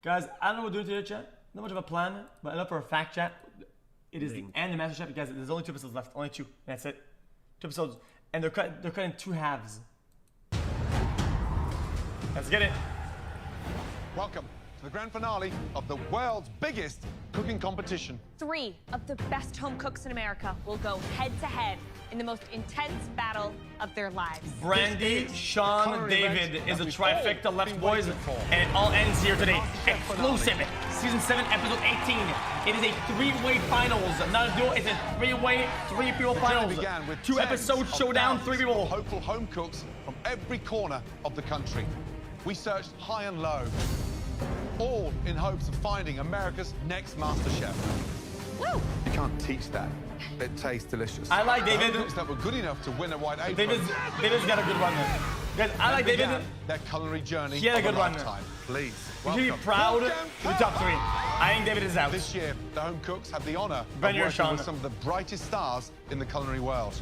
Guys, I don't know what we're doing today, chat. Not much of a plan, but enough for a fact, chat. It is the end of MasterChef, guys. There's only 2 episodes left. Only 2. That's it. 2 episodes. And they're cut in 2 halves. Let's get it. Welcome to the grand finale of the world's biggest cooking competition. 3 of the best home cooks in America will go head-to-head in the most intense battle of their lives. Brandy, Sean, David is a trifecta left, boys, and it all ends here today. Exclusive, season 7, episode 18. It is a 3-way finals, not a duel. It's a 3-way, 3 people finals. Began with 2 episodes showdown, 3 people. Hopeful home cooks from every corner of the country. We searched high and low, all in hopes of finding America's next MasterChef. Woo! You can't teach that. It tastes delicious. I like David. Home cooks that were good enough to win a white apron. David's got a good run there. Guys, I like David. Their culinary journey. He had a good run. Please. You should be proud to be top 3. I think David is out. This year, the home cooks had the honor of Ben, you're working Sean. with some of the brightest stars in the culinary world.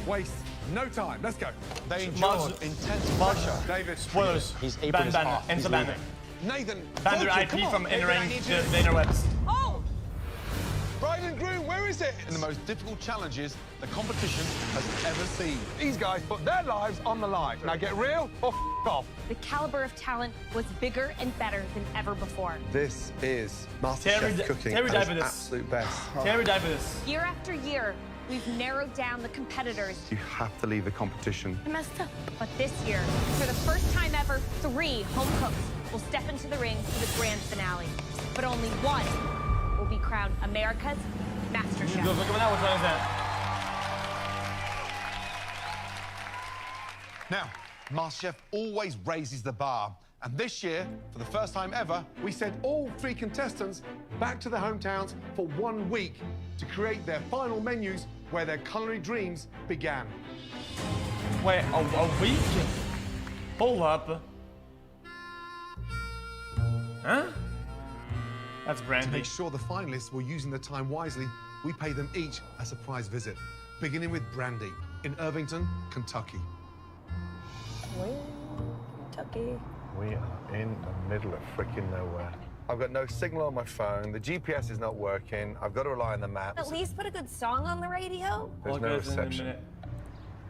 Waste no time. Let's go. They endured intense pressure. David. Spoilers. His apron is hot. And some Bander. Nathan. Bander IP from in-ring to the interwebs. Oh! Bride and groom, where is it? In the most difficult challenges the competition has ever seen. These guys put their lives on the line. Now get real or f off. The caliber of talent was bigger and better than ever before. This is Terry MasterChef cooking died at for its this. absolute best. Terry died for this. Year after year, we've narrowed down the competitors. You have to leave the competition. I messed up. But this year, for the first time ever, 3 home cooks will step into the ring for the grand finale. But only one will be crowned America's MasterChef. Look at that. Which one is that? Now, MasterChef always raises the bar. And this year, for the first time ever, we sent all 3 contestants back to their hometowns for 1 week to create their final menus where their culinary dreams began. Wait, a week? Hold up. Huh? That's To Brandy. make sure the finalists were using their time wisely, we paid them each a surprise visit, beginning with Brandy in Irvington, Kentucky. Kentucky. We are in the middle of freaking nowhere. I've got no signal on my phone. The GPS is not working. I've got to rely on the maps. At least put a good song on the radio. There's no reception.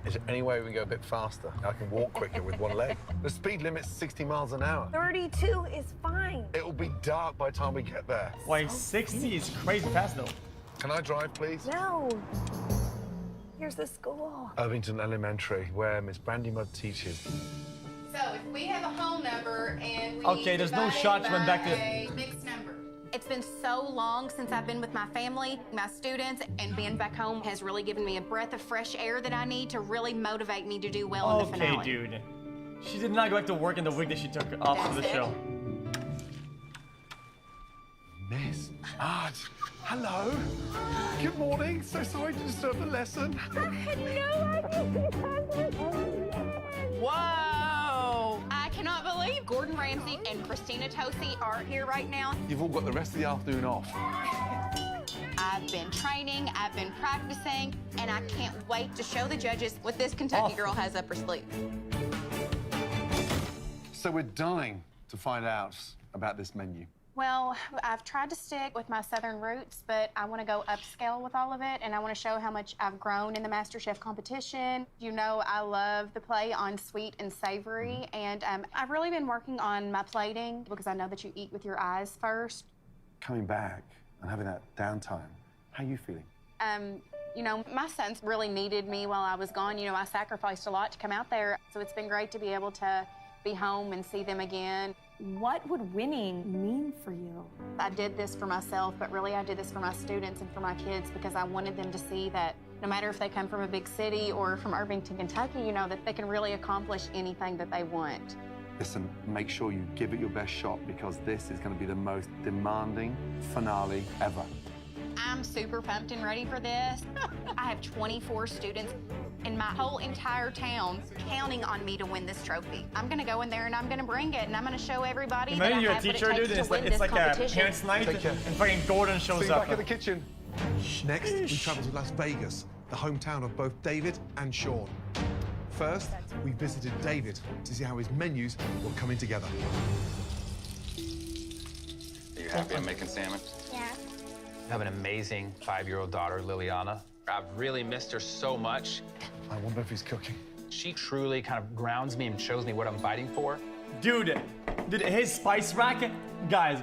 Is there any way we can go a bit faster? I can walk quicker with one leg. The speed limit's 60 miles an hour. 32 is fine. It'll be dark by the time we get there. Wait, 60 is crazy fast though. Can I drive, please? No. Here's the school. Irvington Elementary, where Miss Brandy Mudd teaches. So if we have a whole number and we Okay, there's no divide it shots went back by to- a mixed number. It's been so long since I've been with my family, my students, and being back home has really given me a breath of fresh air that I need to really motivate me to do well in the Okay, finale. dude. She did not go back to work in the week that she took off of the That's it. show. Miss Mudd, hello. Good morning. So sorry to disturb the lesson. Whoa! I cannot believe Gordon Ramsay and Christina Tosi are here right now. You've all got the rest of the afternoon off. I've been training, I've been practicing, and I can't wait to show the judges what this Kentucky girl has up her sleeve. So we're dying to find out about this menu. Well, I've tried to stick with my Southern roots, but I want to go upscale with all of it, and I want to show how much I've grown in the MasterChef competition. You know, I love the play on sweet and savory, and I've really been working on my plating because I know that you eat with your eyes first. Coming back and having that downtime, how are you feeling? You know, my sons really needed me while I was gone. You know, I sacrificed a lot to come out there, so it's been great to be able to be home and see them again. What would winning mean for you? I did this for myself, but really I did this for my students and for my kids because I wanted them to see that no matter if they come from a big city or from Irvington, Kentucky, you know, that they can really accomplish anything that they want. Listen, make sure you give it your best shot because this is going to be the most demanding finale ever. I'm super pumped and ready for this. I have 24 students in my whole entire town counting on me to win this trophy. I'm gonna go in there and I'm gonna bring it and I'm gonna show everybody that I Imagine you're a have what it teacher, takes dude. to win It's this like a competition. parents' night, Take care. and fucking Gordon shows See you up. back in the kitchen. Next, we travel to Las Vegas, the hometown of both David and Sean. First, we visited David to see how his menus were coming together. happy I'm making salmon? Yeah. I have an amazing 5-year-old daughter, Liliana. I've really missed her so much. I wonder if he's cooking. She truly kind of grounds me and shows me what I'm fighting for. Dude, his spice rack, guys,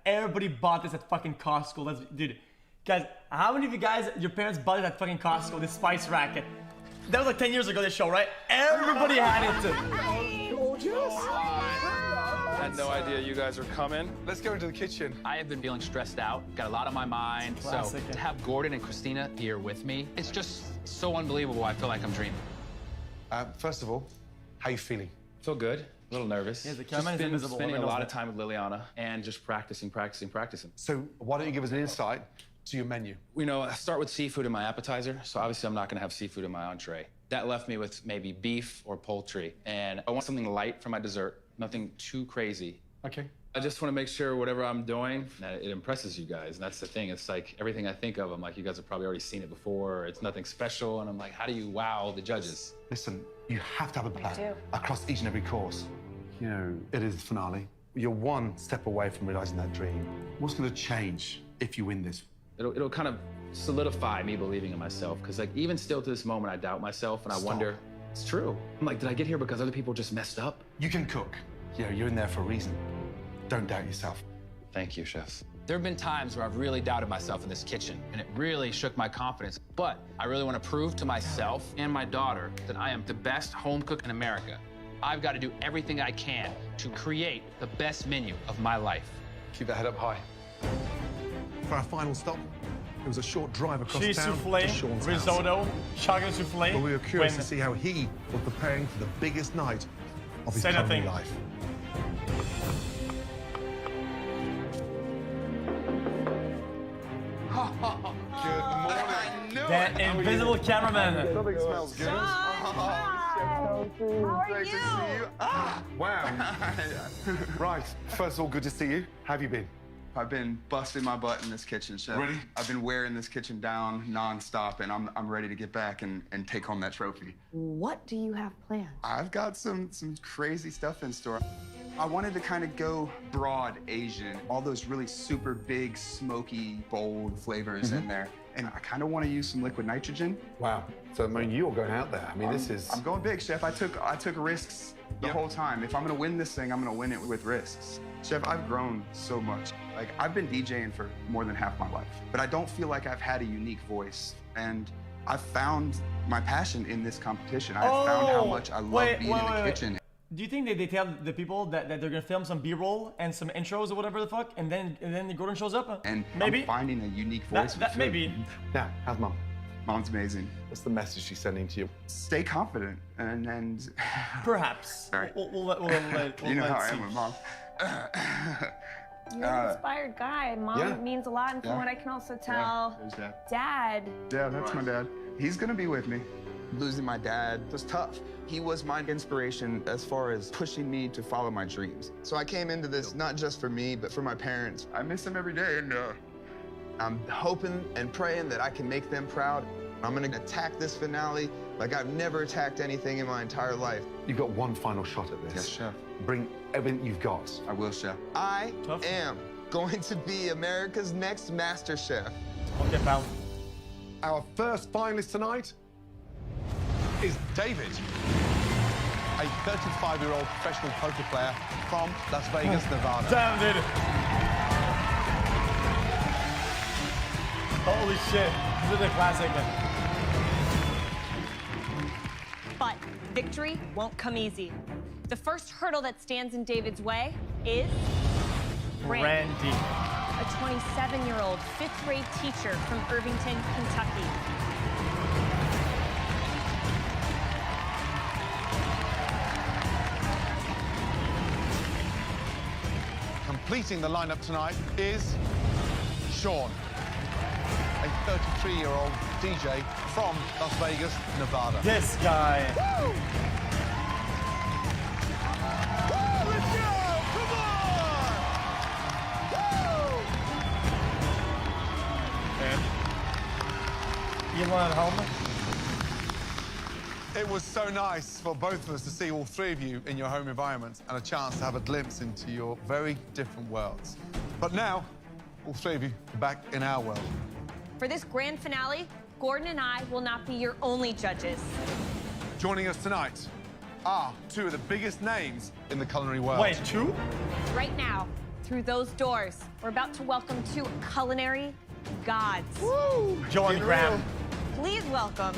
everybody bought this at fucking Costco. Guys, how many of you guys, your parents bought it at fucking Costco, this spice rack? That was like 10 years ago, this show, right? Everybody had it. Gorgeous. I had no idea you guys were coming. Let's go into the kitchen. I have been feeling stressed out, got a lot on my mind. Classic. So to have Gordon and Christina here with me, it's just so unbelievable. I feel like I'm dreaming. First of all, how you feeling? Feel good. A little nervous. Yeah, the Just cameraman is been invisible. spending a Everyone lot knows of time with Liliana and just practicing. So why don't you give us an insight to your menu? You know, I start with seafood in my appetizer, so obviously I'm not gonna have seafood in my entree. That left me with maybe beef or poultry, and I want something light for my dessert, nothing too crazy. Okay. I just want to make sure whatever I'm doing, that it impresses you guys, and that's the thing. It's like everything I think of, I'm like, you guys have probably already seen it before, it's nothing special, and I'm like, how do you wow the judges? Listen, you have to have a plan do. across each and every course. You know, it is the finale. You're one step away from realizing that dream. What's going to change if you win this? It'll kind of solidify me believing in myself, because like even still to this moment, I doubt myself, and I wonder, it's true. I'm like, did I get here because other people just messed up? You can cook. You know, you're in there for a reason. Don't doubt yourself. Thank you, chefs. There have been times where I've really doubted myself in this kitchen, and it really shook my confidence. But I really want to prove to myself and my daughter that I am the best home cook in America. I've got to do everything I can to create the best menu of my life. Keep that head up high. For our final stop, it was a short drive across Cheese town souffle, to Sean's house. risotto, chocolate souffle. But we were curious to see how he was preparing for the biggest night of his Say culinary nothing. life. Good morning. I knew That invisible cameraman. Something smells good. How are you? Wow. Right. First of all, good to see you. How have you been? I've been busting my butt in this kitchen, Chef. Really? I've been wearing this kitchen down nonstop, and I'm ready to get back and take home that trophy. What do you have planned? I've got some crazy stuff in store. I wanted to kind of go broad Asian, all those really super big, smoky, bold flavors in there. And I kind of want to use some liquid nitrogen. Wow. So, I mean, you're going out there. I mean, this is... I'm going big, Chef. I took risks the whole time. If I'm gonna win this thing, I'm gonna win it with risks. Chef, I've grown so much. Like, I've been DJing for more than half my life, but I don't feel like I've had a unique voice. And I've found my passion in this competition. I've found how much I love being in the kitchen. Do you think they tell the people that they're gonna film some B-roll and some intros or whatever the fuck, and then Gordon shows up? And maybe I'm finding a unique voice. that with food. maybe. Now, how's Mum? Mom's amazing. What's the message she's sending to you? Stay confident and Perhaps. Sorry. We'll let you know let how it I see. am with Mom. You're an inspired guy. Mom yeah. means a lot, and from what I can also tell, There's Dad. Dad. Yeah, that's my dad. He's gonna be with me. Losing my dad was tough. He was my inspiration as far as pushing me to follow my dreams. So I came into this not just for me, but for my parents. I miss them every day, and I'm hoping and praying that I can make them proud. I'm gonna attack this finale like I've never attacked anything in my entire life. You've got one final shot at this. Yes, Chef. Bring everything you've got. I will, Chef. I Tough. am going to be America's next MasterChef. Okay, pal. Our first finalist tonight is David, a 35-year-old professional poker player from Las Vegas, Nevada. Damn, dude. Holy shit. This is a classic. But victory won't come easy. The first hurdle that stands in David's way is Randy. a 27-year-old fifth-grade teacher from Irvington, Kentucky. Completing the lineup tonight is Sean, a 33-year-old DJ from Las Vegas, Nevada. This guy. Let's go! Come on! You want at home? It was so nice for both of us to see all three of you in your home environment and a chance to have a glimpse into your very different worlds. But now, all three of you are back in our world. For this grand finale, Gordon and I will not be your only judges. Joining us tonight are two of the biggest names in the culinary world. Wait, two? Right now, through those doors, we're about to welcome two culinary gods. Woo! Joe and Graham. Please welcome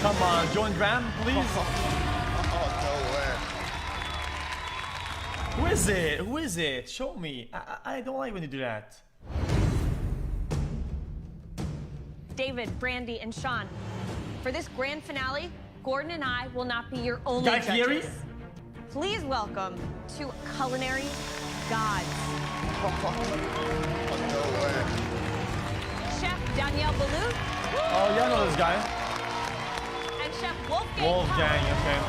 Come on, Joe and Graham, please. Oh, no way. Who is it? Who is it? Show me. I don't like when you do that. David, Brandy, and Sean. For this grand finale, Gordon and I will not be your only Guy judges. Fieri? Please welcome two culinary gods. Oh, no way. Chef Danielle Ballou Oh, yeah, I know this guy. and Chef Wolfgang. Wolfgang, Puck. okay.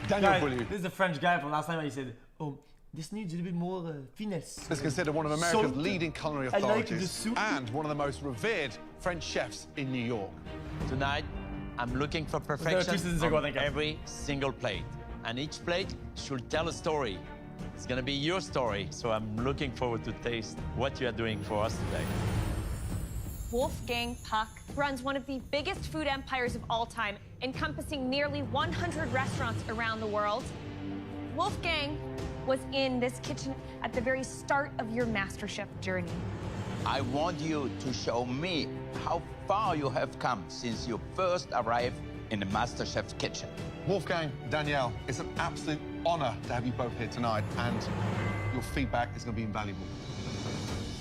Daniel Guys, Boulieu this is the French guy from last time. He said, "Oh, this needs a little bit more finesse." is considered one of America's Salt. leading culinary I like authorities the soup. and one of the most revered French chefs in New York. Tonight, I'm looking for There are perfection 2 seasons ago, I on think. every single plate. And each plate should tell a story. It's gonna be your story, so I'm looking forward to taste what you are doing for us today. Wolfgang Puck runs one of the biggest food empires of all time, encompassing nearly 100 restaurants around the world. Wolfgang was in this kitchen at the very start of your MasterChef journey. I want you to show me how far you have come since you first arrived in the MasterChef's kitchen. Wolfgang, Danielle, it's an absolute honor to have you both here tonight, and your feedback is going to be invaluable.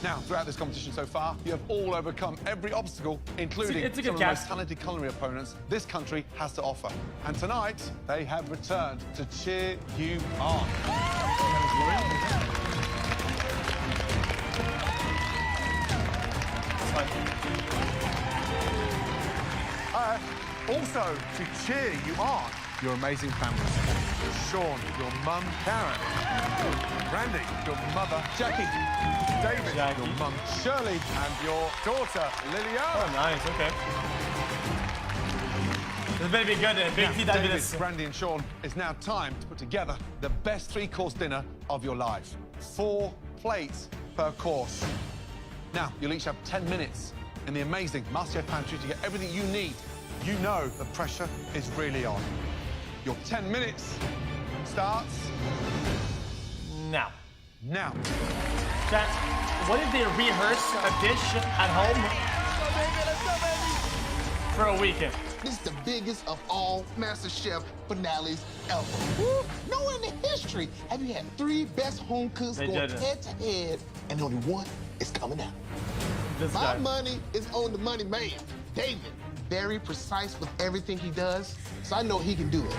Now, throughout this competition so far, you have all overcome every obstacle, including It's a some good of the most cast. talented culinary opponents this country has to offer. And tonight, they have returned to cheer you on. Also, to cheer you on, your amazing families. Sean, your mum, Karen. Randy, your mother, Jackie. David, Jackie. your mum, Shirley. And your daughter, Liliana. Oh, nice. Okay. This better be good. Big T David, David. Randy, and Sean, it's now time to put together the best 3-course dinner of your life. 4 plates per course. Now, you'll each have 10 minutes in the amazing MasterChef pantry to get everything you need. You know the pressure is really on. Your 10 minutes starts Now, now. chat, what if they rehearse a dish at home for a weekend? This is the biggest of all MasterChef finales ever. Woo. Nowhere in the history have you had 3 best home cooks They going didn't. head to head, and only one is coming out. This My guy. money is on the money man, David. Very precise with everything he does, so I know he can do it.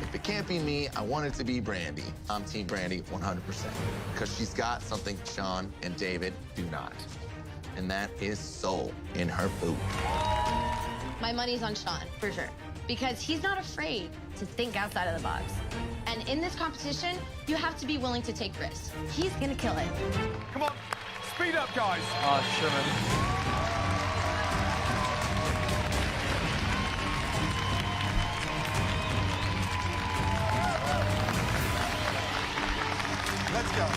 If it can't be me, I want it to be Brandy. I'm Team Brandy 100%. Because she's got something Sean and David do not. And that is soul in her food. My money's on Sean, for sure. Because he's not afraid to think outside of the box. And in this competition, you have to be willing to take risks. He's gonna kill it. Come on, speed up, guys. Oh, Sherman. Let's go.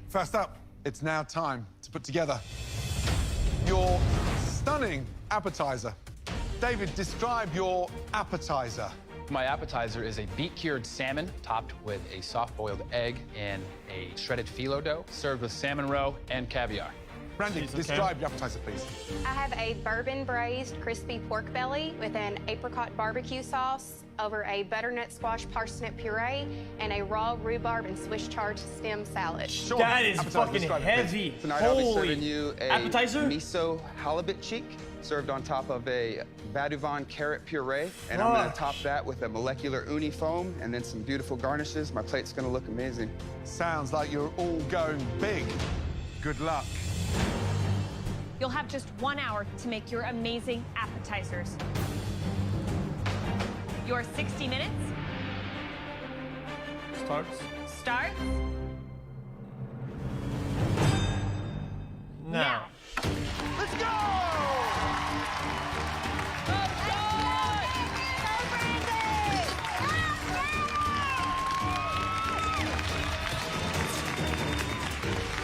First up, it's now time to put together your stunning appetizer. David, describe your appetizer. My appetizer is a beet-cured salmon topped with a soft-boiled egg and a shredded phyllo dough, served with salmon roe and caviar. Randy, describe your appetizer, please. I have a bourbon braised crispy pork belly with an apricot barbecue sauce over a butternut squash parsnip puree and a raw rhubarb and Swiss chard stem salad. That is fucking heavy. Tonight I'll be Holy serving you a appetizer? miso halibut cheek, served on top of a Vadouvan carrot puree, and I'm gonna top that with a molecular uni foam and then some beautiful garnishes. My plate's gonna look amazing. Sounds like you're all going big. Good luck. You'll have just 1 hour to make your amazing appetizers. Your 60 minutes Starts. starts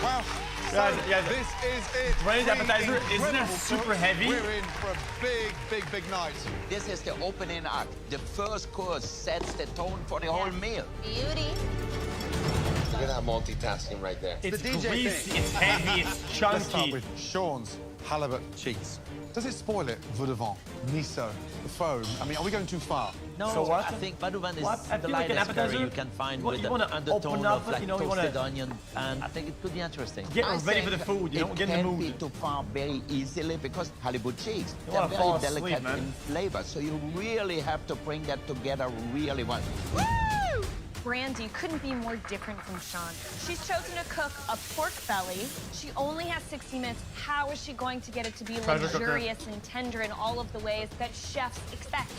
Wow. Guys, this is it. Brandy's appetizer, isn't it Incredible super cooks. heavy? We're in for a big, big, big night. This is the opening act. The first course sets the tone for the whole meal. Beauty. Look at that multitasking right there. It's the DJ greasy, thing. it's heavy, it's Let's start chunky. with Sean's halibut cheese. Does it spoil it, veau de vin, miso, the foam? I mean, are we going too far? No, So what? I think Paduvan is What? I the feel like an lightest curry appetizer, you can find you with wanna an undertone open up, of like you know, you toasted wanna- onion, and I think it could be interesting. Get I ready for think the food, you know, get in the It mood. can be too far very easily because halibut cheese, You they're wanna very fall asleep, delicate man. in flavor, so you really have to bring that together really well. Brandy couldn't be more different from Sean. She's chosen to cook a pork belly. She only has 60 minutes. How is she going to get it to be Pressure cooker. luxurious and tender in all of the ways that chefs expect?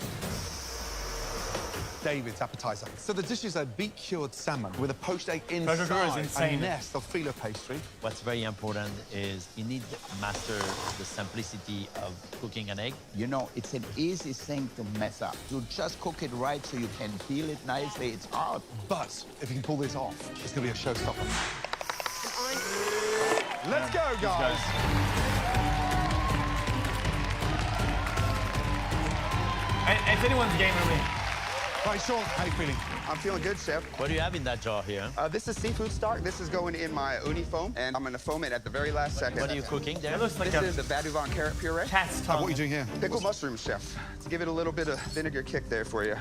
David's appetizer. So the dish is a beet-cured salmon with a poached egg Pressure cooker is inside insane. a nest of filo pastry. What's very important is you need to master the simplicity of cooking an egg. You know, it's an easy thing to mess up. You just cook it right so you can peel it nicely. It's hard. But if you can pull this off, it's going to be a showstopper. Let's go, guys. It's anyone's game, really. Right, Sean, how are you feeling? I'm feeling good, Chef. What do you have in that jar here? This is seafood stock. This is going in my uni foam, and I'm going to foam it at the very last second. What are you cooking there? It looks like This a is the Baduvon carrot puree. cat's tongue. What are you doing here? Pickled mushrooms, Chef. To give it a little bit of vinegar kick there for you.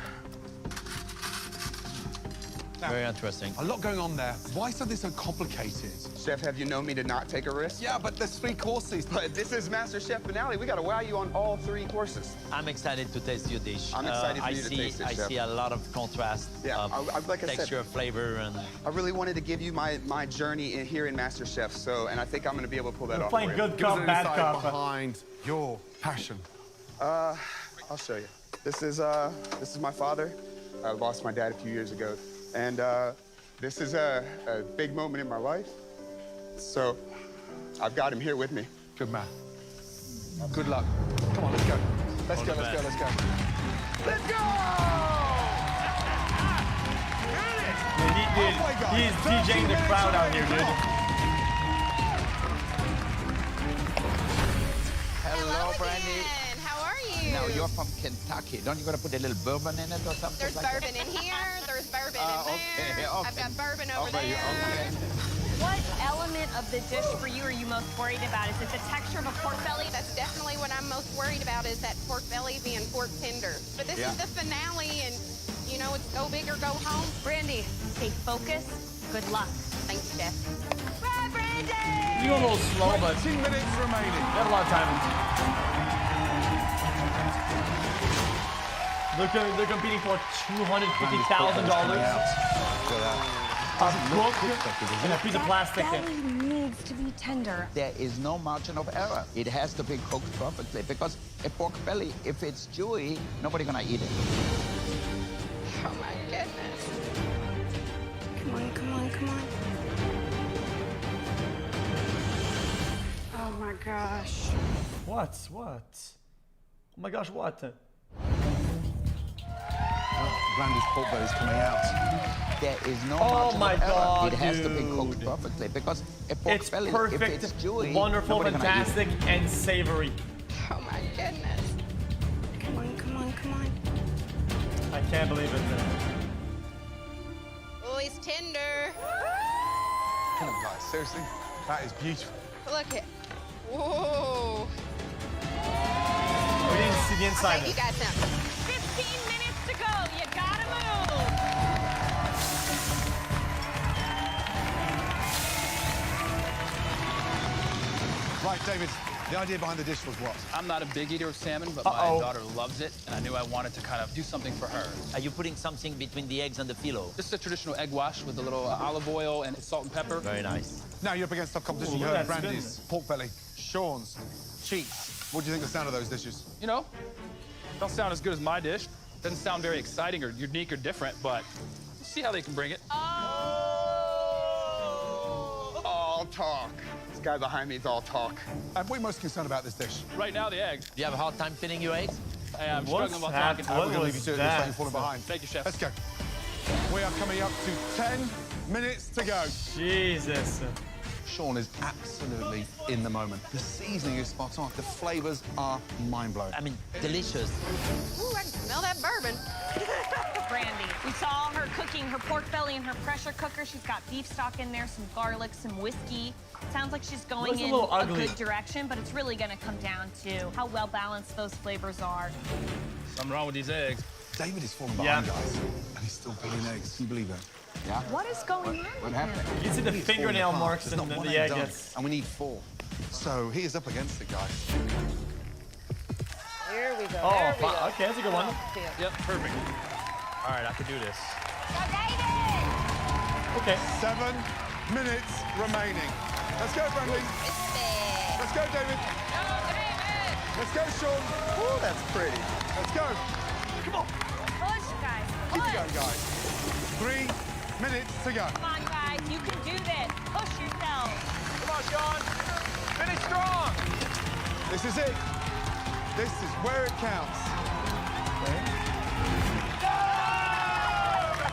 Very interesting. A lot going on there. Why is something so complicated? Chef, have you known me to not take a risk? Yeah, but there's 3 courses. But this is MasterChef finale. We got to wow you on all 3 courses. I'm excited to taste your dish. I'm excited for you to taste it, I Chef. see a lot of contrast Yeah, of like I said, texture, flavor, and I really wanted to give you my journey here in MasterChef, and I think I'm going to be able to pull that We're off playing for you. good Give us cop, an bad insight cop. behind your passion. I'll show you. This is my father. I lost my dad a few years ago, and this is a big moment in my life. So I've got him here with me. Good man. Good luck. Come on, let's go. Let's go, let's go, let's go. Let's go! He's DJing the crowd out here, dude. Hello, Brandy. How are you? Now, you're from Kentucky. Don't you got to put a little bourbon in it or something? There's like bourbon in here, there's bourbon in there. okay. I've got bourbon over there. Okay. What element of the dish for you are you most worried about? Is it the texture of a pork belly? That's definitely what I'm most worried about, is that pork belly being pork tender. But this is the finale, and you know, it's go big or go home. Brandy, stay focused. Good luck. Thanks, Chef. Bye, Brandy! You go a little slow, but 2 minutes remaining. you have a lot of time. They're competing for $250,000. A book and a piece of plastic. Belly needs to be tender. There is no margin of error. It has to be cooked perfectly because a pork belly, if it's chewy, nobody's gonna eat it. Oh my goodness. Come on, come on, come on. Oh my gosh. What? Oh my gosh, what? Brandy's pork belly's coming out. There is no Oh margin my of error. God, It has to be dude. cooked perfectly because a pork It's belly, perfect, if it's chewy, wonderful, nobody's gonna eat it. fantastic, and savory. Oh my goodness. Come on, come on, come on. I can't believe it. Oh, he's tender. Come on, guys, seriously? That is beautiful. Look at. Whoa. We didn't see the inside. Okay, you got some. 15 minutes to go. You gotta move. Right, David, the idea behind the dish was what? I'm not a big eater of salmon, but my daughter loves it, and I knew I wanted to kind of do something for her. Are you putting something between the eggs and the phyllo? This is a traditional egg wash with a little olive oil and salt and pepper. Very nice. Now you're up against tough competition. Ooh, You heard that's Brandy's pork belly, Sean's cheese. What do you think of the sound of those dishes? You know, don't sound as good as my dish. Doesn't sound very exciting or unique or different, but we'll see how they can bring it. All talk. This guy behind me is all talk. And what are you most concerned about this dish? Right now, the eggs. Do you have a hard time filling your eggs? I'm What's struggling while that? talking. What We're going to leave you was to it. Looks like that? you're falling behind. Thank you, Chef. Let's go. We are coming up to 10 minutes to go. Jesus. Sean is absolutely in the moment. The seasoning is spot on. The flavors are mind-blowing. I mean, delicious. Ooh, I can smell that bourbon. Brandy, we saw her cooking her pork belly in her pressure cooker. She's got beef stock in there, some garlic, some whiskey. Sounds like she's going Looks a in little a ugly. good direction, but it's really gonna come down to how well balanced those flavors are. Something wrong with these eggs. David is falling behind, guys, and he's still peeling eggs. Can you believe that? Yeah. What is going on? What happened? You can see the fingernail marks in the egg. And we need 4. So he is up against it, guys. Here we go. Oh, there we go. okay, that's a good one. Yep, perfect. All right, I can do this. Okay. 7 minutes remaining. Let's go, Brandy. Let's go, David. Let's go, Sean. Oh, that's pretty. Let's go. Come on. Push, guys. Keep Push. it going, guys. 3 minutes to go. Come on, guys. You can do this. Push yourselves. Come on, Sean. Finish strong. This is it. This is where it counts.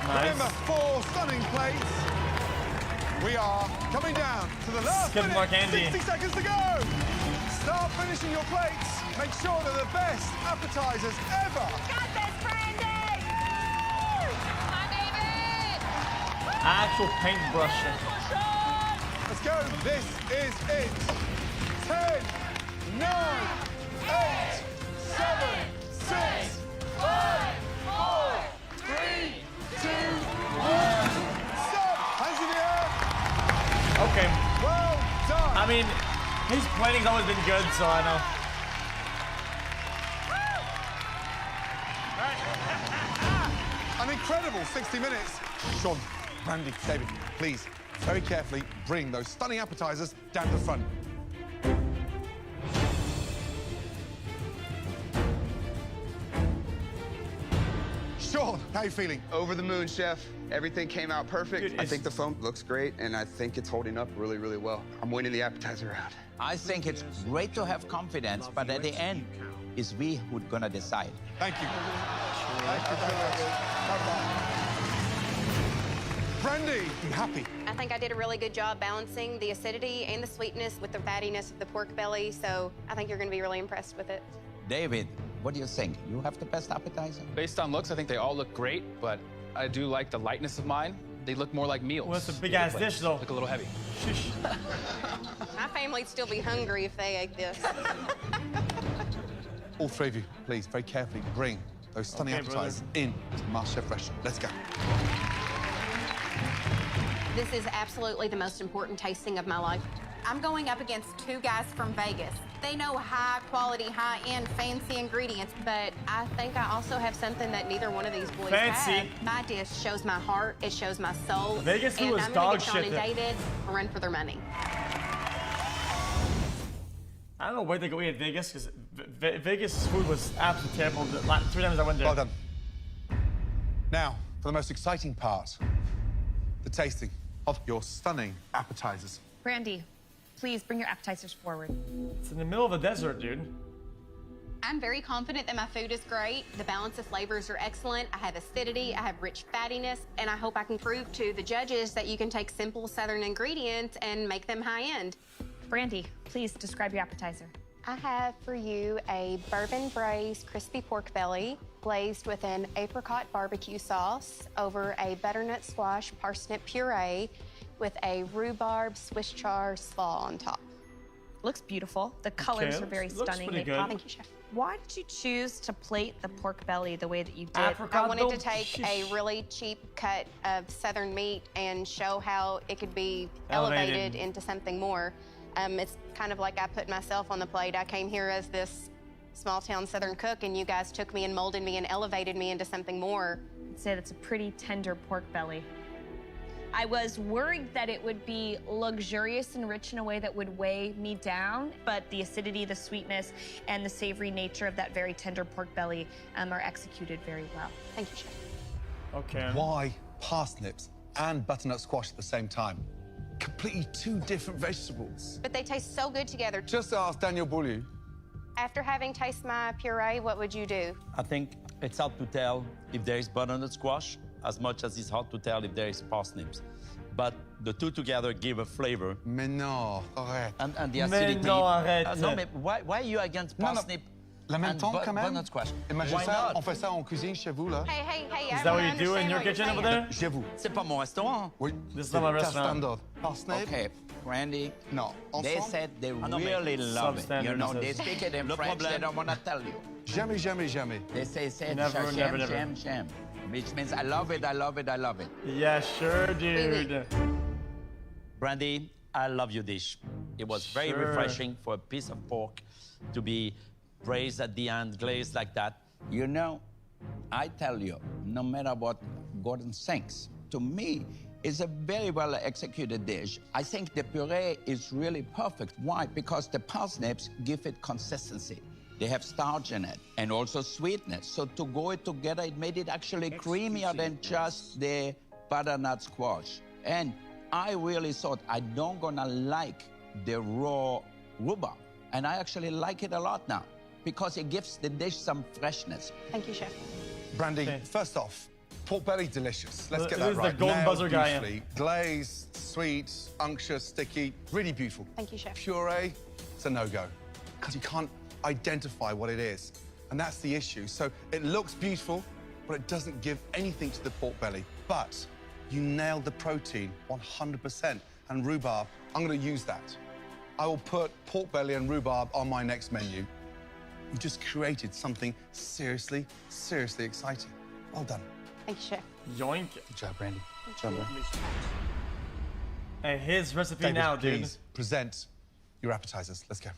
Remember, 4 stunning plates. We are coming down to the last Good minute. luck, Andy. 60 seconds to go. Start finishing your plates. Make sure they're the best appetizers ever. Got this, Brandy. Come on, David. Actual paintbrush. Let's go. This is it. 10, 9, 8, 7, 6, 5, 4, 3, 2, 1. Stop. Hands in the air. Okay. Well done. I mean, his planning's always been good, so I know. An incredible 60 minutes. Sean, Randy, David, please, very carefully bring those stunning appetizers down to the front. Sean, how are you feeling? Over the moon, chef. Everything came out perfect. Dude, I think the foam looks great, and I think it's holding up really, really well. I'm winning the appetizer round. I think it's great to have confidence, but at the end, it's we who's gonna decide. Thank you. Thank you so much. Brandy, you happy? I think I did a really good job balancing the acidity and the sweetness with the fattiness of the pork belly, so I think you're going to be really impressed with it. David, what do you think? You have the best appetizer? Based on looks, I think they all look great, but I do like the lightness of mine. They look more like meals. Well, that's a big-ass dish, though. Look a little heavy. My family'd still be hungry if they ate this. All 3 of you, please, very carefully bring those stunning appetizers in to the MasterChef restaurant. Let's go. This is absolutely the most important tasting of my life. I'm going up against 2 guys from Vegas. They know high quality, high-end, fancy ingredients. But I think I also have something that neither one of these boys Fancy. have. My dish shows my heart, it shows my soul. Vegas food and was I'm gonna dog give Sean shit and then. David a run for their money. I don't know where they go eat at Vegas, because Vegas food was absolutely terrible. The 3 times I went there. Well done. Now, for the most exciting part, the tasting of your stunning appetizers. Brandy, please bring your appetizers forward. It's in the middle of the desert, dude. I'm very confident that my food is great. The balance of flavors are excellent. I have acidity, I have rich fattiness, and I hope I can prove to the judges that you can take simple Southern ingredients and make them high-end. Brandy, please describe your appetizer. I have for you a bourbon braised crispy pork belly glazed with an apricot barbecue sauce over a butternut squash parsnip puree with a rhubarb Swiss chard slaw on top. Looks beautiful. The colors are very looks stunning. pretty good. Thank you, chef. Why did you choose to plate the pork belly the way that you did? I wanted to take a really cheap cut of Southern meat and show how it could be elevated into something more. It's kind of like I put myself on the plate. I came here as this small town Southern cook, and you guys took me and molded me and elevated me into something more. I'd say that's a pretty tender pork belly. I was worried that it would be luxurious and rich in a way that would weigh me down, but the acidity, the sweetness, and the savory nature of that very tender pork belly are executed very well. Thank you, chef. Okay. Why parsnips and butternut squash at the same time? Completely 2 different vegetables. But they taste so good together. Just ask Daniel Boulieu. After having tasted my puree, what would you do? I think it's hard to tell if there is butternut squash as much as it's hard to tell if there is parsnips. but the two together give a flavor. Mais non, arrête. And the acidity. Mais non, arrête. No, mais why are you against parsnip? La même temps, quand même. Butternut squash. Imagine Why ça, not? on fait ça en cuisine chez vous, là. Hey, Is that what you do in your kitchen over there? Chez vous. C'est pas mon restaurant. Oui. This is not my restaurant. Standard. Parsnip. Okay, Randy. Non, They ensemble. said they no, really mais love it. substandard, You know, it they says. speak it in Le French, they problème. don't want to tell you. Jamais, jamais, jamais. They say Never, sham, never. sham, sham, which means I love it, I love it, I love it. Yeah, sure, dude. Brandy, I love your dish. It was very Sure. refreshing for a piece of pork to be braised at the end, glazed like that. You know, I tell you, no matter what Gordon thinks, to me, it's a very well executed dish. I think the puree is really perfect. Why? Because the parsnips give it consistency. They have starch in it and also sweetness. So to go it together, it made it actually creamier than just the butternut squash. And I really thought I don't gonna like the raw rhubarb. And I actually like it a lot now because it gives the dish some freshness. Thank you, Chef. Brandy, first off, pork belly, delicious. Let's get that Who's the right. golden Nailed buzzer guy? beautifully. Glazed, sweet, unctuous, sticky, really beautiful. Thank you, Chef. Puree, it's a no-go because you can't identify what it is. And that's the issue. So it looks beautiful, but it doesn't give anything to the pork belly. But you nailed the protein 100%. And rhubarb, I'm going to use that. I will put pork belly and rhubarb on my next menu. You just created something seriously, seriously exciting. Well done. Thank you, Chef. Yoink. Good job, Brandy. Good job, Brandy. Hey, his recipe David, now, dude. please present your appetizers. Let's go.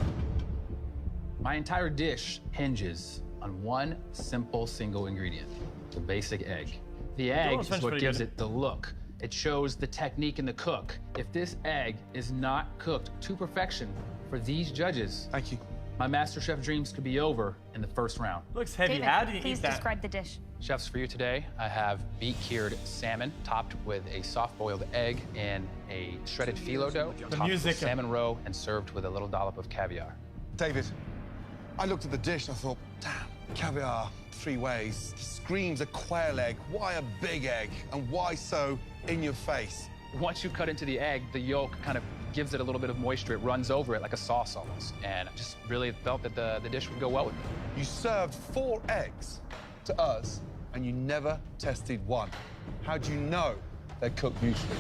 My entire dish hinges on one simple single ingredient, the basic egg. The egg is what gives it the look. It shows the technique in the cook. If this egg is not cooked to perfection for these judges, thank you. My MasterChef dreams could be over in the first round. Looks heavy. David, How do you please eat that? describe the dish. Chefs, for you today, I have beet-cured salmon topped with a soft-boiled egg and a shredded phyllo dough, topped with salmon roe, and served with a little dollop of caviar. David, I looked at the dish and I thought, damn, caviar, 3 ways. Screams a quail egg. Why a big egg? And why so in your face? Once you cut into the egg, the yolk kind of gives it a little bit of moisture. It runs over it like a sauce almost. And I just really felt that the dish would go well with me. You served 4 eggs to us and you never tested one. How do you know they're cooked beautifully?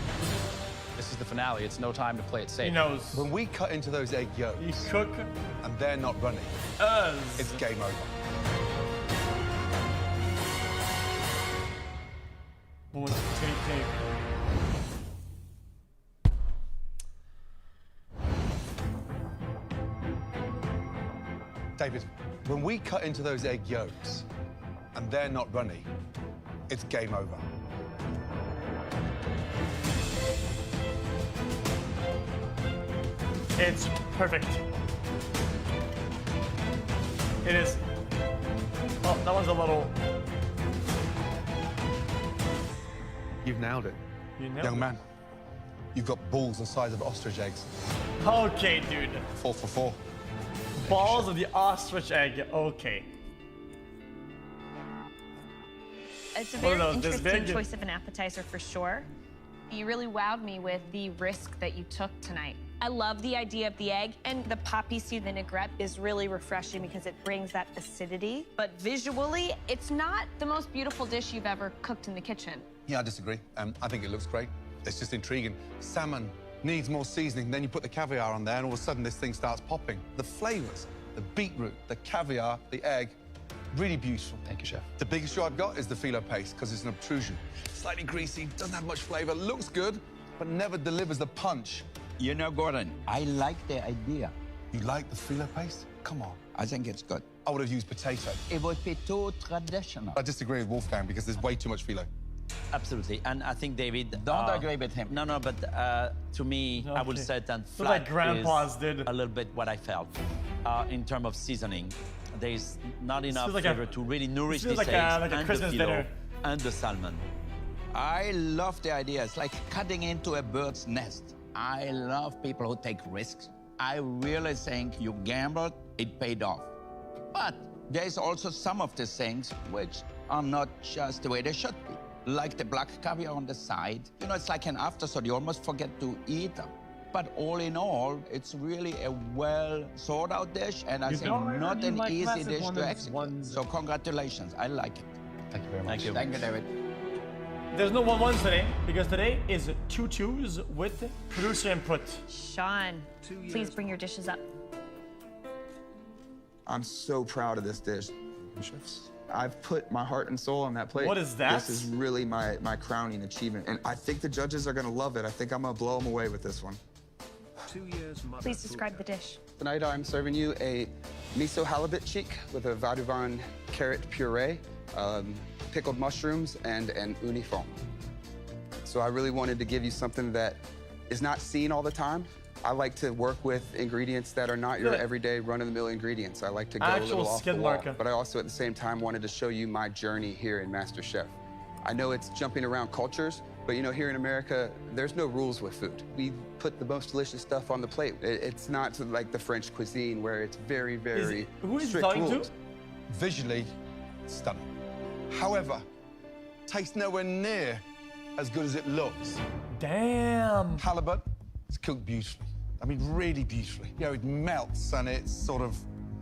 This is the finale. It's no time to play it safe. He knows. When we cut into those egg yolks, You cook and they're not running, us. it's game over. Boom, take. David, when we cut into those egg yolks and they're not runny, it's game over. It's perfect. It is. Oh, that one's a little. You've nailed it. You nailed Young it. man, you've got balls the size of ostrich eggs. Okay, dude. 4 for 4. Balls of the ostrich egg. Okay. It's a What are very those, this interesting big? choice of an appetizer for sure. You really wowed me with the risk that you took tonight. I love the idea of the egg, and the poppy seed vinaigrette is really refreshing because it brings that acidity. But visually, it's not the most beautiful dish you've ever cooked in the kitchen. Yeah, I disagree. I think it looks great. It's just intriguing. Salmon needs more seasoning. Then you put the caviar on there, and all of a sudden this thing starts popping. The flavors, the beetroot, the caviar, the egg, really beautiful. Thank you, Chef. The biggest issue I've got is the phyllo paste because it's an obtrusion. Slightly greasy, doesn't have much flavor, looks good, but never delivers the punch. You know, Gordon, I like the idea. You like the phyllo paste? Come on. I think it's good. I would have used potato. It would be too traditional. I disagree with Wolfgang because there's way too much phyllo. Absolutely. And I think David... Don't agree with him. No, but to me, I would Okay. say that Look flat like grandpa's is did. a little bit what I felt. In terms of seasoning, there's not enough feels like flavor a- to really nourish this this feels eggs like a and Christmas the phyllo dinner. and the salmon. I love the idea. It's like cutting into a bird's nest. I love people who take risks. I really think you gambled, it paid off. But there's also some of the things which are not just the way they should be. like the black caviar on the side. You know, it's like an afterthought. You almost forget to eat. But all in all, it's really a well thought out dish, and I think not an easy dish to execute. So congratulations, I like it. Thank you very much. Thank you. Thank you, David. There's no 1-1s today, because today is 2-2s with producer input. Sean, please bring your dishes up. I'm so proud of this dish. I've put my heart and soul on that plate. What is that? This is really my crowning achievement. And I think the judges are gonna love it. I think I'm gonna blow them away with this one. Please describe the dish. Tonight I'm serving you a miso halibut cheek with a vadouvan carrot puree, pickled mushrooms, and an uni fond. So I really wanted to give you something that is not seen all the time. I like to work with ingredients that are not your everyday run-of-the-mill ingredients. I like to go a little off the wall, but I also at the same time wanted to show you my journey here in MasterChef. I know it's jumping around cultures, but you know, here in America, there's no rules with food. We put the most delicious stuff on the plate. It's not like the French cuisine where it's very, very strict rules. Visually stunning. However, tastes nowhere near as good as it looks. Damn. Halibut is cooked beautifully. I mean, really beautifully. You know, it melts and it's sort of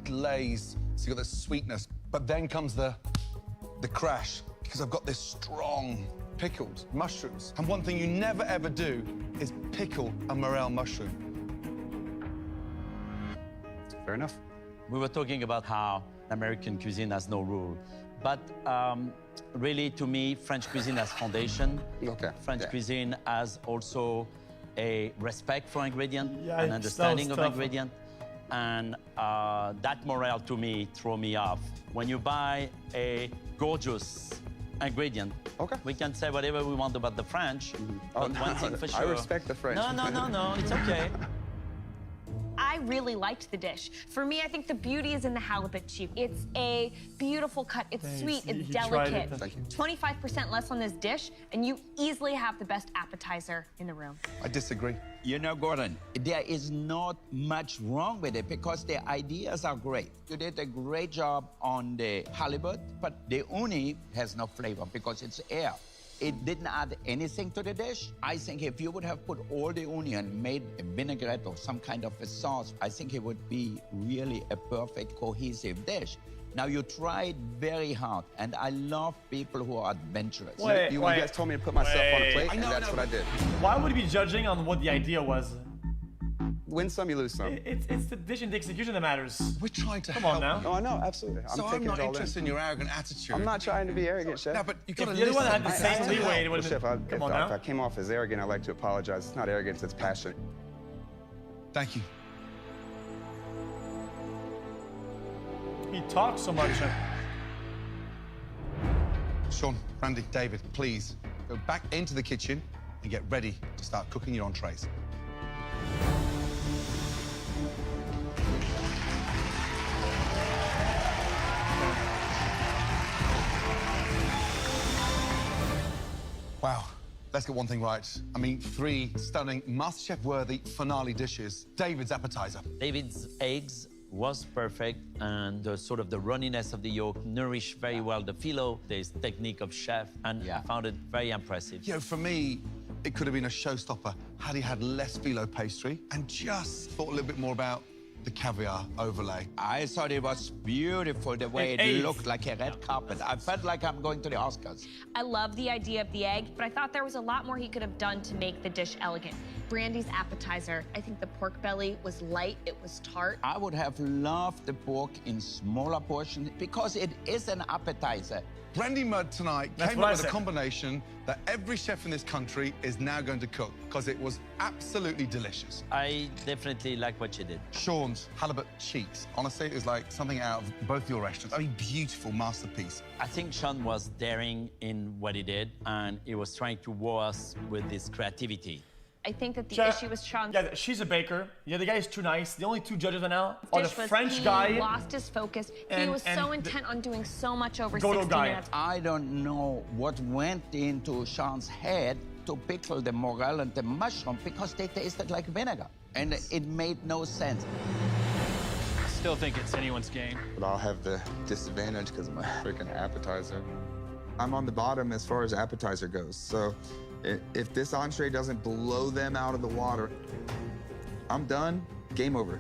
glazed, so you got this sweetness. But then comes the crash, because I've got this strong pickled mushrooms. And one thing you never ever do is pickle a morel mushroom. Fair enough. We were talking about how American cuisine has no rule, but really, to me, French cuisine has foundation. French cuisine has also a respect for ingredient, an understanding of ingredient, and that morale to me throw me off. When you buy a gorgeous ingredient, we can say whatever we want about the French, but one thing for sure. I respect the French. No, it's okay. I really liked the dish. For me, I think the beauty is in the halibut cheek. It's a beautiful cut. It's sweet. It's delicate. 25% less on this dish, and you easily have the best appetizer in the room. I disagree. You know, Gordon, there is not much wrong with it because the ideas are great. You did a great job on the halibut, but the uni has no flavor because it's air. It didn't add anything to the dish. I think if you would have put all the onion, made a vinaigrette or some kind of a sauce, I think it would be really a perfect, cohesive dish. Now, you tried very hard, and I love people who are adventurous. You guys told me to put myself on a plate, and that's what I did. Why would we be judging on what the idea was? Win some, you lose some. It's the dish and the execution that matters. We're trying to Come on now. No, I know, absolutely. I'm not interested in your arrogant attitude. I'm not trying to be arrogant, Chef. No, but you got to If the other one had the same leeway, it would Chef, have been... Come on now. If I came off as arrogant, I'd like to apologize. It's not arrogance, it's passion. Thank you. He talks so much. Sean, Randy, David, please go back into the kitchen and get ready to start cooking your entrees. Wow, let's get one thing right. I mean, 3 stunning MasterChef-worthy finale dishes. David's appetizer. David's eggs was perfect, and the sort of the runniness of the yolk nourished very well the phyllo, this technique of chef, and I found it very impressive. You know, for me, it could have been a showstopper had he had less phyllo pastry and just thought a little bit more about the caviar overlay. I thought it was beautiful the way it looked like a red carpet. I felt like I'm going to the Oscars. I love the idea of the egg, but I thought there was a lot more he could have done to make the dish elegant. Brandy's appetizer, I think the pork belly was light, it was tart. I would have loved the pork in smaller portions because it is an appetizer. Brandy Mudd tonight came up with a combination that every chef in this country is now going to cook because it was absolutely delicious. I definitely like what you did. Sean's halibut cheeks. Honestly, it was like something out of both your restaurants. I mean, beautiful masterpiece. I think Sean was daring in what he did, and he was trying to wow us with his creativity. I think that the issue was Sean's... Yeah, she's a baker. Yeah, the guy is too nice. The only 2 judges right now are the was French guy. He lost his focus. He was so intent on doing so much over 60 minutes. I don't know what went into Sean's head to pickle the morel and the mushroom because they tasted like vinegar, and it made no sense. I still think it's anyone's game. But I'll have the disadvantage because of my freaking appetizer. I'm on the bottom as far as appetizer goes. So if this entree doesn't blow them out of the water, I'm done. Game over.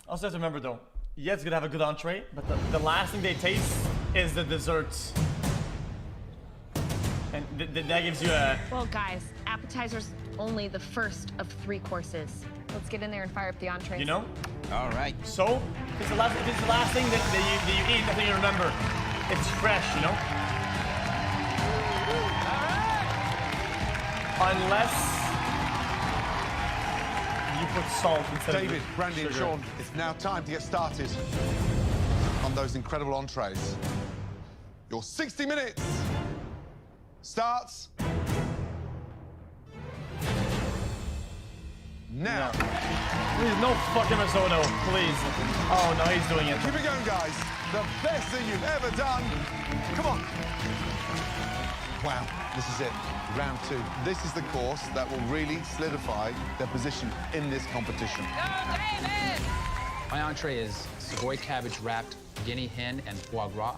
Also have to remember though, yeah, it's gonna have a good entree, but the last thing they taste is the desserts. And that gives you a... Well, guys, appetizers only the first of 3 courses. Let's get in there and fire up the entrees. You know? All right. So, if it's the last thing that you eat, I think you remember. It's fresh, you know? Unless you put salt instead of David, Brandy, and sugar. Sean, it's now time to get started on those incredible entrees. Your 60 minutes starts now. Please, no fucking risotto, please. Oh, no, he's doing it. Keep it going, guys. The best thing you've ever done. Come on. Wow, this is it. Round 2. This is the course that will really solidify their position in this competition. My entree is Savoy cabbage wrapped guinea hen and foie gras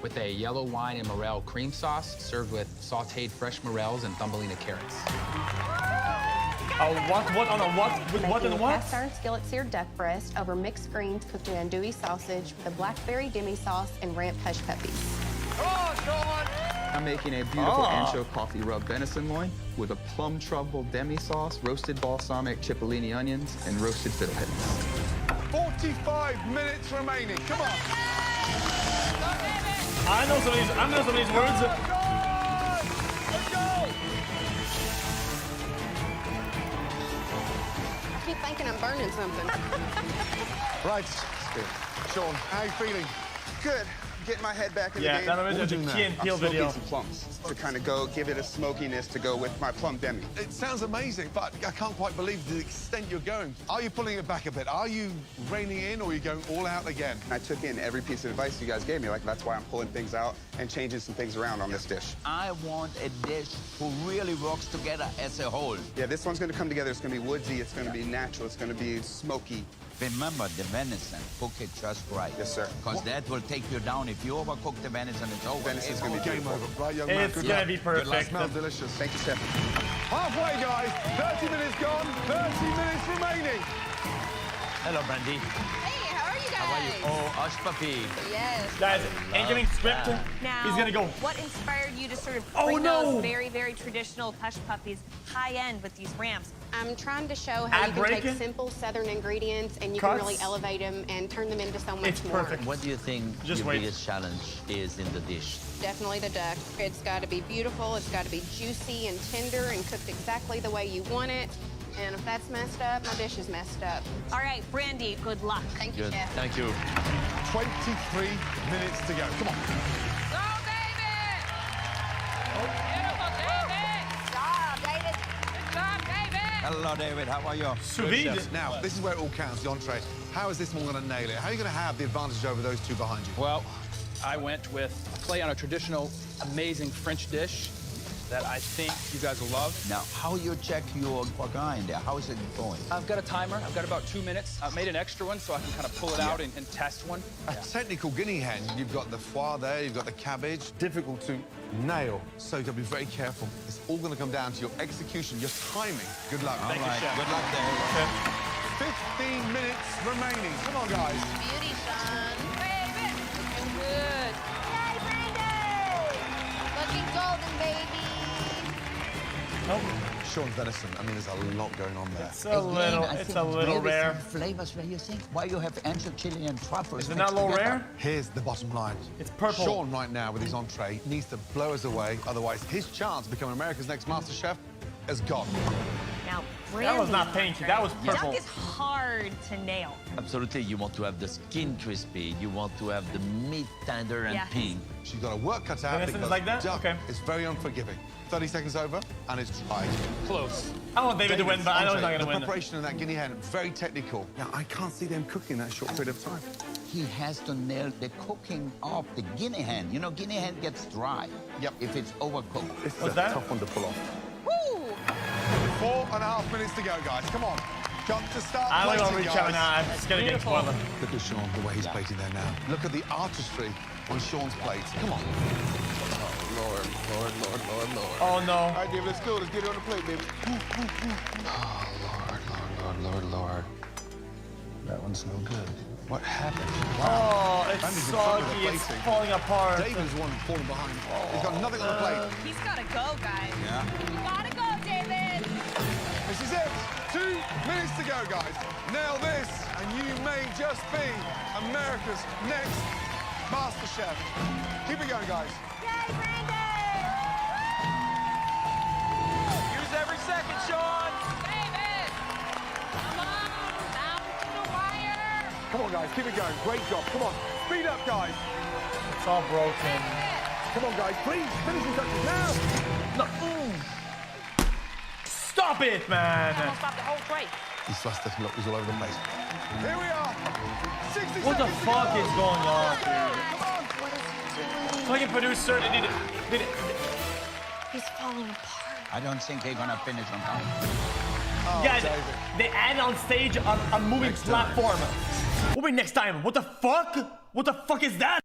with a yellow wine and morel cream sauce served with sauteed fresh morels and thumbelina carrots. What on a what? With what and what? Cast iron skillet seared duck breast over mixed greens cooked in andouille sausage with a blackberry demi sauce and ramped hush puppies. I'm making a beautiful ancho coffee rub venison loin with a plum truffle demi sauce, roasted balsamic cipollini onions, and roasted fiddleheads. 45 minutes remaining. Come on. I know some of these words. Let's go. I keep thinking I'm burning something. Right. Sean, how are you feeling? Good. Getting my head back in the Yeah, game. that reminds me of the Key and Peele I'm smoking video. some plums to kind of give it a smokiness to go with my plum demi. It sounds amazing, but I can't quite believe the extent you're going. Are you pulling it back a bit? Are you reining in, or are you going all out again? I took in every piece of advice you guys gave me. Like, that's why I'm pulling things out and changing some things around on this dish. I want a dish who really works together as a whole. Yeah, this one's going to come together. It's going to be woodsy. It's going to be natural. It's going to be smoky. Remember the venison, cook it just right. Yes, sir. Because that will take you down. If you overcook the venison, it's over. Venison's going to be Game beautiful. over. Right, young man. It's Good gonna luck. be Good luck. perfect. Smells delicious. Thank you, Chef. Halfway, guys. 30 minutes gone. 30 minutes remaining. Hello, Brandy. Hey, how are you guys? How are you? Oh, hush puppy. Yes. Guys, incoming script. Now, He's gonna go. what inspired you to sort of Oh, bring no. those very, very traditional hush puppies high end with these ramps? I'm trying to show how Add you can break take it? simple Southern ingredients and you Cuts? can really elevate them and turn them into so much It's more. perfect. What do you think Just your wait. biggest challenge is in the dish? Definitely the duck. It's got to be beautiful. It's got to be juicy and tender and cooked exactly the way you want it. And if that's messed up, my dish is messed up. All right, Brandy, good luck. Thank you, Good. Chef. Thank you. 23 minutes to go. Come on. Hello, David. How are you? Sous vide. Now, this is where it all counts, the entree. How is this one going to nail it? How are you going to have the advantage over those two behind you? Well, I went with a play on a traditional, amazing French dish that I think you guys will love. Now, how you check your foie gras in there? How is it going? I've got a timer. I've got about 2 minutes. I've made an extra one so I can kind of pull it out and test one. A technical guinea hen. You've got the foie there, you've got the cabbage. Difficult to nail. So you've got to be very careful. It's all going to come down to your execution, your timing. Good luck. All right. Good luck, David. 15 minutes remaining. Come on, guys. Beauty, Sean. Looking good. Yay, Brandy! Looking golden, baby. Sean's venison. I mean, there's a lot going on there. It's a little rare. Flavors where you think why you have ancho chili and truffles. Is it not a little rare? Here's the bottom line. It's purple. Sean, right now, with his entree, needs to blow us away. Otherwise, his chance of becoming America's next MasterChef is gone. Now, That was Brandy's not pink. entree. That was purple. Duck is hard to nail. Absolutely, you want to have the skin crispy. You want to have the meat tender and Yes. pink. She's got her work cut out Venison is because like that? duck Okay. is very unforgiving. 30 seconds over, and it's dry. Close. I want David to win, but I know he's not the gonna win. preparation of that guinea hen, very technical. Now, I can't see them cooking that short period of time. He has to nail the cooking of the guinea hen. You know, guinea hen gets dry. Yep. If it's overcooked. This is What's a that? tough one to pull off. Woo! 4.5 minutes to go, guys. Come on. Got to start I'm plating, gonna reach out now. It's gonna get spoiled. Look at Sean, the way he's plating there now. Look at the artistry on Sean's plate. Come on. Lord. Oh no. All right, David, let's go. Let's get it on the plate, baby. Lord. That one's no good. What happened? Oh, it's Andy's in front of the soggy. It's plating. falling apart. David's the one falling behind. He's got nothing on the plate. He's gotta go, guys. Yeah. You gotta go, David. This is it. 2 minutes to go, guys. Nail this, and you may just be America's next MasterChef. Keep it going, guys. Yay, Brandon! Use every second, Sean. David! Come on, down to the wire. Come on, guys. Keep it going. Great job. Come on. Speed up, guys. It's all broken. Come on, guys. Please finish this up now. No. Stop it, man. Almost stopped the whole tray. He's flustered. Look, he's all over the place. Here we are. 60 What the seconds to fuck go. is going on? Come on. Fucking producer, did it. He's falling apart. I don't think they're gonna finish on time. Guys, they added on stage a moving platform. What will be next time? What the fuck? What the fuck is that?